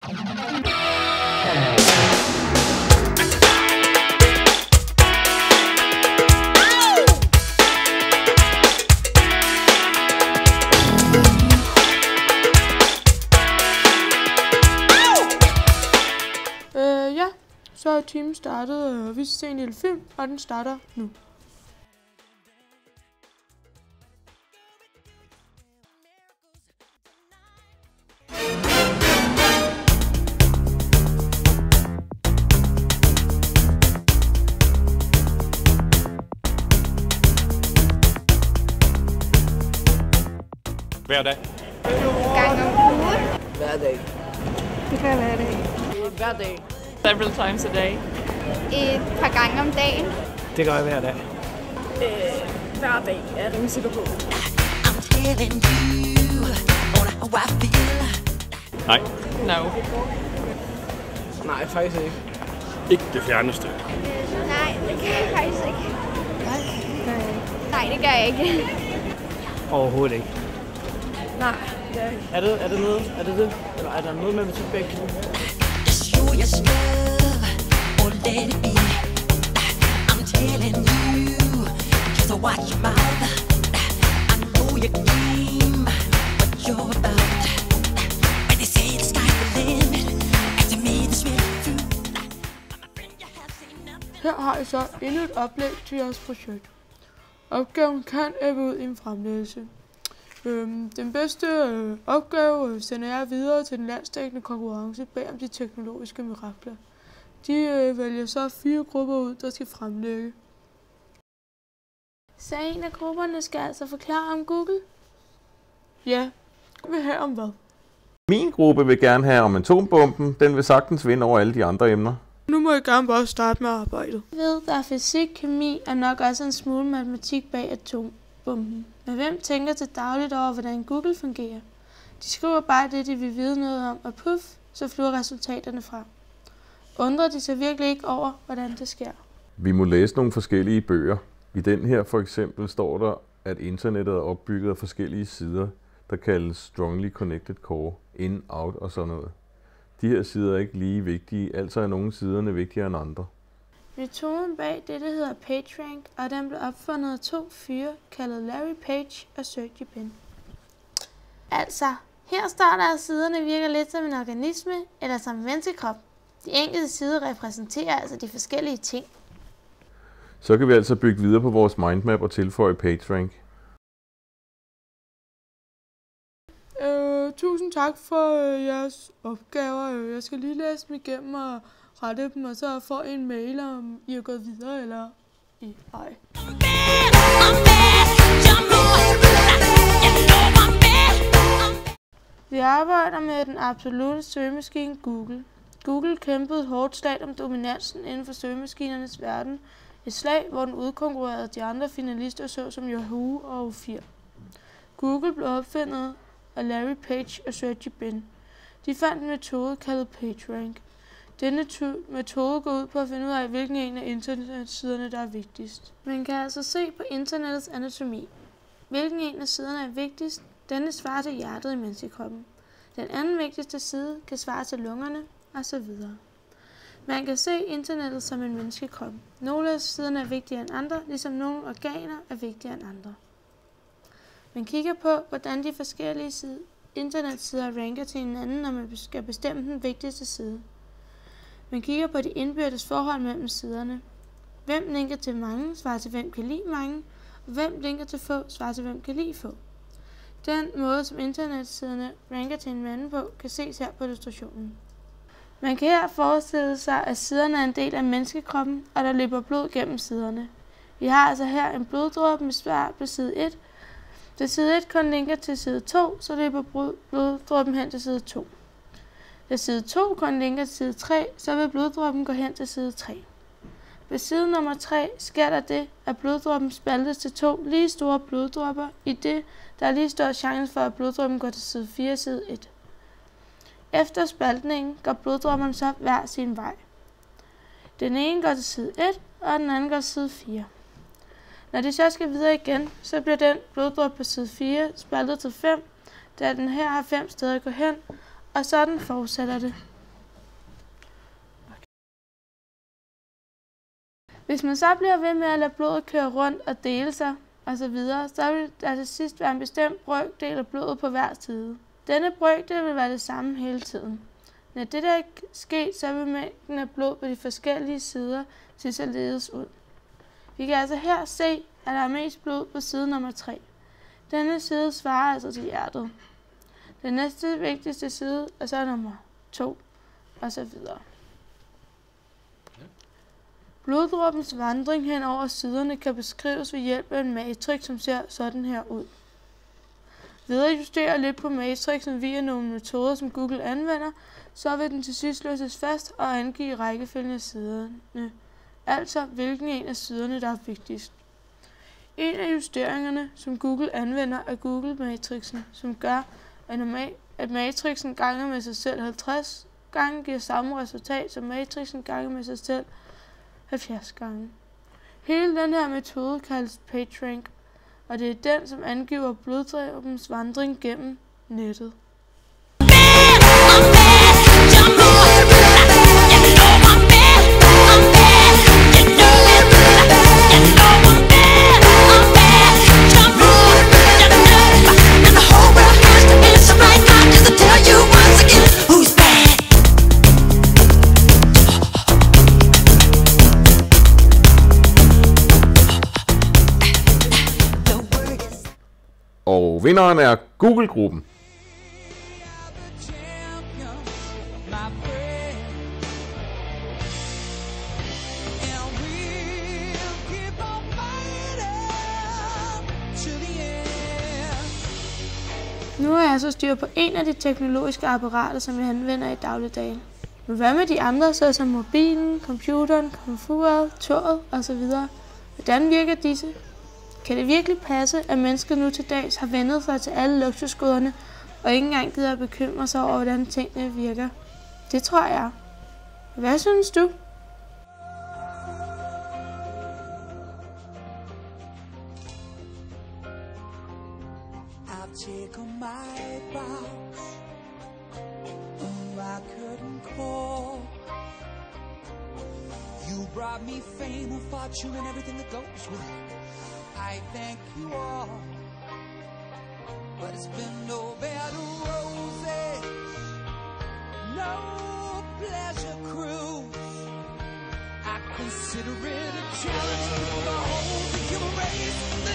Ja, så er timen startet, og vi skal se en lille film, og den starter nu. Hver dag. Gang om ugen. Hver dag. Det kan være det. Hver dag. Several times a day. Et par gange om dagen. Det gør jeg hver dag. Hver dag er jeg rimelig sikker på. Nej. No. Nej, faktisk ikke. Ikke det fjerneste. Nej, det kan jeg faktisk ikke. Nej, det gør jeg ikke. Overhovedet ikke. Nej, det er ikke. Er det noget? Er det det? Eller er der noget med begge? Her har I så endnu et oplæg til jeres projekt. Opgaven kan æbbe ud i en fremlæggelse. Den bedste opgave sender jeg videre til den landsdækkende konkurrence bag om de teknologiske mirakler. De vælger så 4 grupper ud, der skal fremlægge. Så en af grupperne skal altså forklare om Google? Ja, vil have om hvad? Min gruppe vil gerne have om atombomben. Den vil sagtens vinde over alle de andre emner. Nu må jeg gerne bare starte med arbejdet. Jeg ved, der er fysik, kemi og nok også en smule matematik bag atombomben. Men hvem tænker til dagligt over, hvordan Google fungerer? De skriver bare det, de vil vide noget om, og puff, så flyver resultaterne frem. Undrer de sig virkelig ikke over, hvordan det sker? Vi må læse nogle forskellige bøger. I den her for eksempel står der, at internettet er opbygget af forskellige sider, der kaldes Strongly Connected Core, In, Out og sådan noget. De her sider er ikke lige vigtige, altså er nogle af siderne vigtigere end andre. Metoden bag dette hedder PageRank, og den blev opfundet af 2 fyre, kaldet Larry Page og Sergey Brin. Altså, her står der, at siderne virker lidt som en organisme eller som en menneskekrop. De enkelte sider repræsenterer altså de forskellige ting. Så kan vi altså bygge videre på vores mindmap og tilføje PageRank. Tusind tak for jeres opgaver. Jeg skal lige læse dem igennem og rette dem, og så får I en mail, om I er gået videre eller I ej. Vi arbejder med den absolutte søgemaskine Google. Google kæmpede et hårdt slag om dominansen inden for søgemaskinernes verden. Et slag, hvor den udkonkurrerede de andre finalister såsom Yahoo og O4. Google blev opfundet af Larry Page og Sergey Brin. De fandt en metode kaldet PageRank. Denne metode går ud på at finde ud af, hvilken en af internetsiderne, der er vigtigst. Man kan altså se på internettets anatomi. Hvilken en af siderne er vigtigst? Denne svarer til hjertet i menneskekroppen. Den anden vigtigste side kan svare til lungerne osv. Man kan se internettet som en menneskekrop. Nogle af siderne er vigtigere end andre, ligesom nogle organer er vigtigere end andre. Man kigger på, hvordan de forskellige internetsider ranker til hinanden, når man skal bestemme den vigtigste side. Man kigger på de indbyrdes forhold mellem siderne. Hvem linker til mange, svarer til hvem kan lide mange, og hvem linker til få, svarer til hvem kan lide få. Den måde, som internetsiderne ranker til hinanden på, kan ses her på illustrationen. Man kan her forestille sig, at siderne er en del af menneskekroppen, og der løber blod gennem siderne. Vi har altså her en bloddråbe med svar på side 1. Da side 1 kun linker til side 2, så løber bloddråben hen til side 2. Da side 2 kun linker til side 3, så vil bloddråben gå hen til side 3. Ved side nummer 3 sker der det, at bloddråben spaltes til 2 lige store bloddråber, i det der er lige stor chance for, at bloddråben går til side 4 og side 1. Efter spaltningen går bloddråberne så hver sin vej. Den ene går til side 1, og den anden går til side 4. Når de så skal videre igen, så bliver den bloddråbe på side 4 spaltet til 5, da den her har 5 steder at gå hen, og sådan fortsætter det. Hvis man så bliver ved med at lade blodet køre rundt og dele sig osv., så vil der til sidst være en bestemt brøkdel af blodet på hver side. Denne brøkdel vil være det samme hele tiden. Når det der sker, så vil mængden af blod på de forskellige sider se således ud. Vi kan altså her se, at der er mest blod på side nummer 3. Denne side svarer altså til hjertet. Den næste vigtigste side er så nummer 2, og så videre. Bloddråbens vandring hen over siderne kan beskrives ved hjælp af en matrix, som ser sådan her ud. Ved at justere lidt på matrixen via nogle metoder, som Google anvender, så vil den til sidst låses fast og angive rækkefølgen af siderne. Altså, hvilken en af siderne, der er vigtigst. En af justeringerne, som Google anvender, er Google-matrixen, som gør, at matrixen gange med sig selv 50 gange giver samme resultat som matrixen gange med sig selv 70 gange. Hele den her metode kaldes PageRank, og det er den, som angiver bloddråbens vandring gennem nettet. Og vinderen er Google-gruppen. Nu har jeg så styr på en af de teknologiske apparater, som jeg anvender i dagligdagen. Men hvad med de andre, såsom mobilen, computeren, komfuret, toget osv.? Hvordan virker disse? Kan det virkelig passe, at mennesker nu til dags har vendet sig til alle luksusgoderne, og ikke engang gider at bekymre sig over, hvordan tingene virker? Det tror jeg. Hvad synes du? You brought me fame and fortune and everything that goes with it. I thank you all, but it's been no bed of roses, no pleasure cruise. I consider it a challenge to the whole human race.